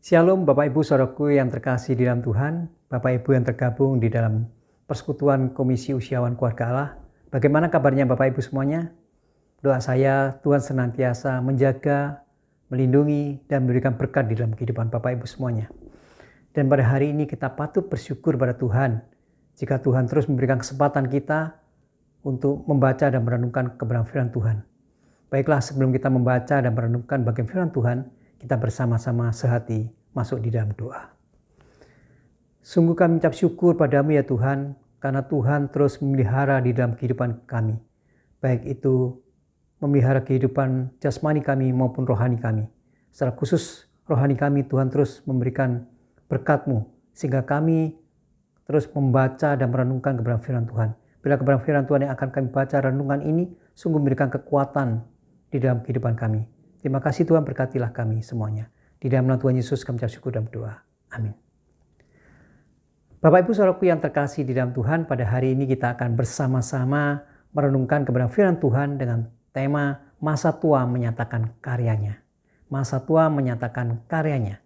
Shalom Bapak Ibu Saudaraku yang terkasih di dalam Tuhan, Bapak Ibu yang tergabung di dalam Persekutuan Komisi Usiawan Keluarga Allah. Bagaimana kabarnya Bapak Ibu semuanya? Doa saya Tuhan senantiasa menjaga, melindungi, dan memberikan berkat di dalam kehidupan Bapak Ibu semuanya. Dan pada hari ini kita patut bersyukur pada Tuhan jika Tuhan terus memberikan kesempatan kita untuk membaca dan merenungkan kebenaran firman Tuhan. Baiklah, sebelum kita membaca dan merenungkan bagian firman Tuhan, kita bersama-sama sehati masuk di dalam doa. Sungguh kami mengucap syukur padamu ya Tuhan, karena Tuhan terus memelihara di dalam kehidupan kami. Baik itu memelihara kehidupan jasmani kami maupun rohani kami. Secara khusus rohani kami Tuhan terus memberikan berkat-Mu, sehingga kami terus membaca dan merenungkan kebenaran firman Tuhan. Bila kebenaran firman Tuhan yang akan kami baca renungan ini sungguh memberikan kekuatan di dalam kehidupan kami. Terima kasih Tuhan, berkatilah kami semuanya. Di dalam nama Tuhan Yesus kami syukur dan berdoa. Amin. Bapak Ibu Saudaraku yang terkasih di dalam Tuhan, pada hari ini kita akan bersama-sama merenungkan kebenaran firman Tuhan dengan tema masa tua menyatakan karyanya. Masa tua menyatakan karyanya.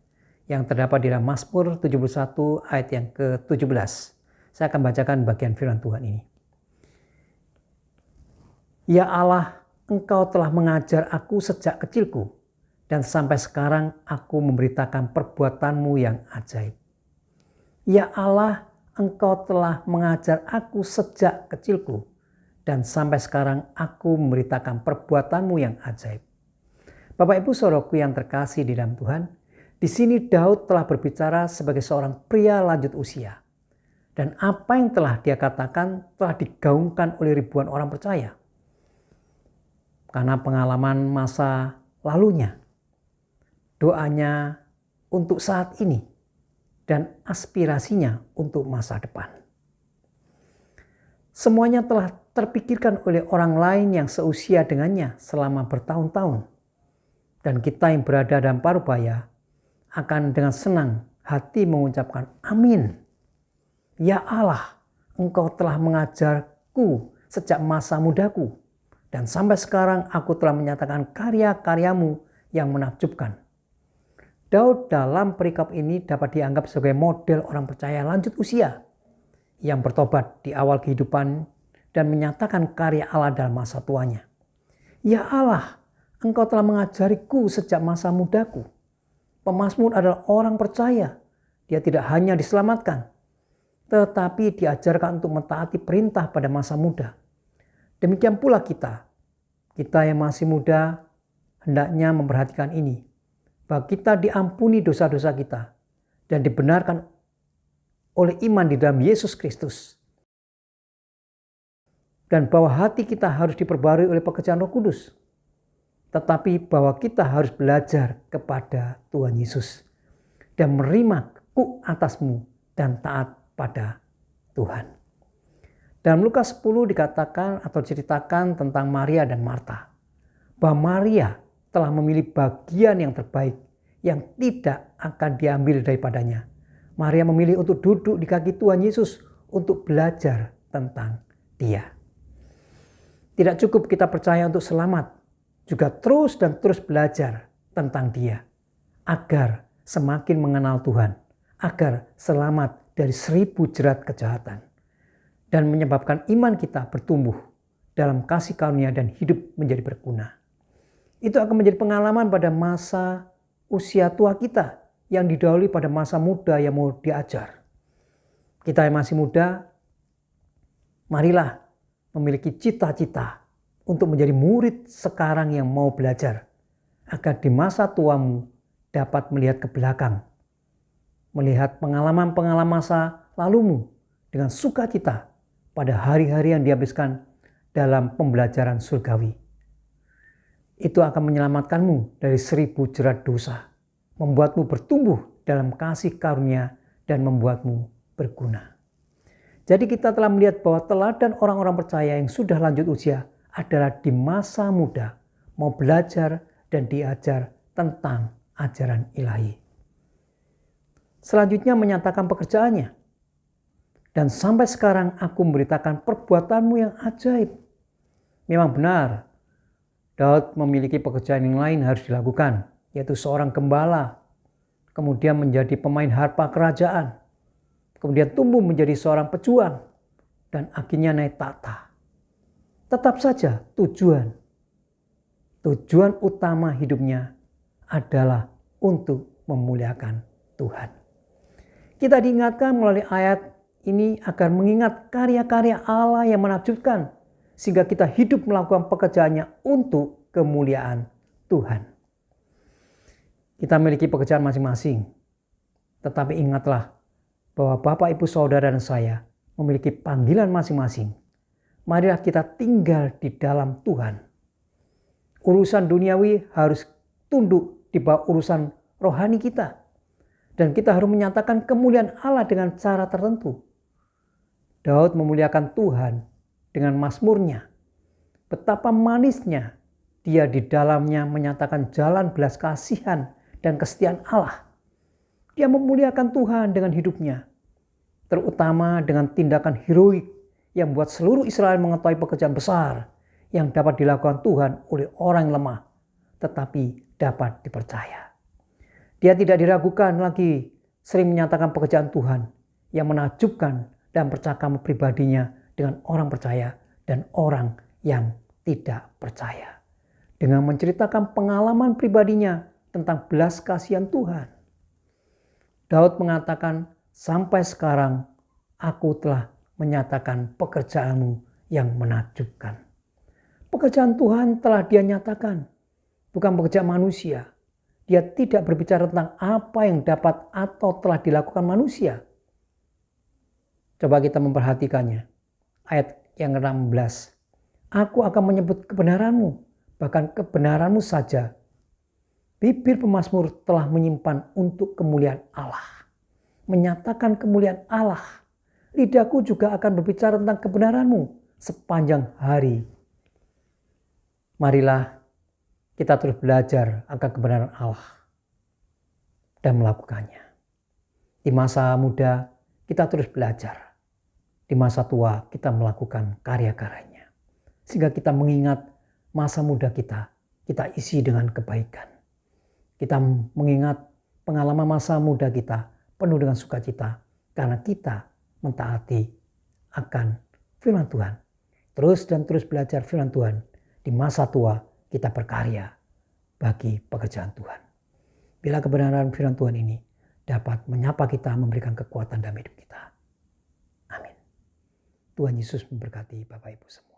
Yang terdapat di dalam Mazmur 71 ayat yang ke-17. Saya akan bacakan bagian firman Tuhan ini. Ya Allah, Engkau telah mengajar aku sejak kecilku, dan sampai sekarang aku memberitakan perbuatan-Mu yang ajaib. Ya Allah, Engkau telah mengajar aku sejak kecilku, dan sampai sekarang aku memberitakan perbuatan-Mu yang ajaib. Bapak Ibu Saudaraku yang terkasih di dalam Tuhan, di sini Daud telah berbicara sebagai seorang pria lanjut usia. Dan apa yang telah dia katakan telah digaungkan oleh ribuan orang percaya. Karena pengalaman masa lalunya, doanya untuk saat ini, dan aspirasinya untuk masa depan. Semuanya telah terpikirkan oleh orang lain yang seusia dengannya selama bertahun-tahun. Dan kita yang berada dalam parubaya akan dengan senang hati mengucapkan amin. Ya Allah, Engkau telah mengajarku sejak masa mudaku. Dan sampai sekarang aku telah menyatakan karya-karyamu yang menakjubkan. Daud dalam perikop ini dapat dianggap sebagai model orang percaya lanjut usia yang bertobat di awal kehidupan dan menyatakan karya Allah dalam masa tuanya. Ya Allah, Engkau telah mengajariku sejak masa mudaku. Pemazmur adalah orang percaya. Dia tidak hanya diselamatkan, tetapi diajarkan untuk mentaati perintah pada masa muda. Demikian pula kita yang masih muda hendaknya memperhatikan ini, bahwa kita diampuni dosa-dosa kita dan dibenarkan oleh iman di dalam Yesus Kristus. Dan bahwa hati kita harus diperbarui oleh pekerjaan Roh Kudus. Tetapi bahwa kita harus belajar kepada Tuhan Yesus dan menerima ku atasmu dan taat pada Tuhan. Dalam Lukas 10 dikatakan atau ceritakan tentang Maria dan Marta. Bahwa Maria telah memilih bagian yang terbaik yang tidak akan diambil daripadanya. Maria memilih untuk duduk di kaki Tuhan Yesus untuk belajar tentang Dia. Tidak cukup kita percaya untuk selamat, juga terus dan terus belajar tentang Dia. Agar semakin mengenal Tuhan, agar selamat dari 1000 jerat kejahatan. Dan menyebabkan iman kita bertumbuh dalam kasih karunia dan hidup menjadi berguna. Itu akan menjadi pengalaman pada masa usia tua kita yang didahului pada masa muda yang mau diajar. Kita yang masih muda, marilah memiliki cita-cita untuk menjadi murid sekarang yang mau belajar. Agar di masa tuamu dapat melihat ke belakang. Melihat pengalaman-pengalaman masa lalumu dengan sukacita pada hari-hari yang dihabiskan dalam pembelajaran surgawi. Itu akan menyelamatkanmu dari 1000 jerat dosa, membuatmu bertumbuh dalam kasih karunia dan membuatmu berguna. Jadi kita telah melihat bahwa teladan orang-orang percaya yang sudah lanjut usia adalah di masa muda mau belajar dan diajar tentang ajaran ilahi. Selanjutnya menyatakan pekerjaannya. Dan sampai sekarang aku memberitakan perbuatanmu yang ajaib. Memang benar, Daud memiliki pekerjaan yang lain harus dilakukan, yaitu seorang gembala. kemudian menjadi pemain harpa kerajaan, kemudian tumbuh menjadi seorang pejuang, dan akhirnya naik tahta. Tetap saja tujuan utama hidupnya adalah untuk memuliakan Tuhan. Kita diingatkan melalui ayat ini agar mengingat karya-karya Allah yang menakjubkan, sehingga kita hidup melakukan pekerjaannya untuk kemuliaan Tuhan. Kita memiliki pekerjaan masing-masing, tetapi ingatlah bahwa Bapak, Ibu, Saudara, dan saya memiliki panggilan masing-masing. Marilah kita tinggal di dalam Tuhan. Urusan duniawi harus tunduk di bawah urusan rohani kita. Dan kita harus menyatakan kemuliaan Allah dengan cara tertentu. Daud memuliakan Tuhan dengan mazmurnya. Betapa manisnya dia di dalamnya menyatakan jalan belas kasihan dan kesetiaan Allah. Dia memuliakan Tuhan dengan hidupnya, terutama dengan tindakan heroik yang membuat seluruh Israel mengetahui pekerjaan besar yang dapat dilakukan Tuhan oleh orang yang lemah, tetapi dapat dipercaya. Dia tidak diragukan lagi, sering menyatakan pekerjaan Tuhan yang menakjubkan dan percakapan pribadinya dengan orang percaya dan orang yang tidak percaya. Dengan menceritakan pengalaman pribadinya tentang belas kasihan Tuhan. Daud mengatakan, sampai sekarang aku telah menyatakan pekerjaanmu yang menakjubkan. Pekerjaan Tuhan telah dia nyatakan, bukan pekerjaan manusia. Dia tidak berbicara tentang apa yang dapat atau telah dilakukan manusia. Coba kita memperhatikannya. Ayat yang ke-16. Aku akan menyebut kebenaranmu, bahkan kebenaranmu saja. Bibir pemazmur telah menyimpan untuk kemuliaan Allah. Menyatakan kemuliaan Allah. Lidahku juga akan berbicara tentang kebenaranmu sepanjang hari. Marilah kita terus belajar akan kebenaran Allah dan melakukannya. Di masa muda kita terus belajar. Di masa tua kita melakukan karya-karyanya. Sehingga kita mengingat masa muda kita isi dengan kebaikan. Kita mengingat pengalaman masa muda kita penuh dengan sukacita karena kita mentaati akan firman Tuhan. Terus dan terus belajar firman Tuhan. Di masa tua kita berkarya bagi pekerjaan Tuhan. Bila kebenaran firman Tuhan ini dapat menyapa kita, memberikan kekuatan dalam hidup kita. Amin. Tuhan Yesus memberkati Bapak Ibu semua.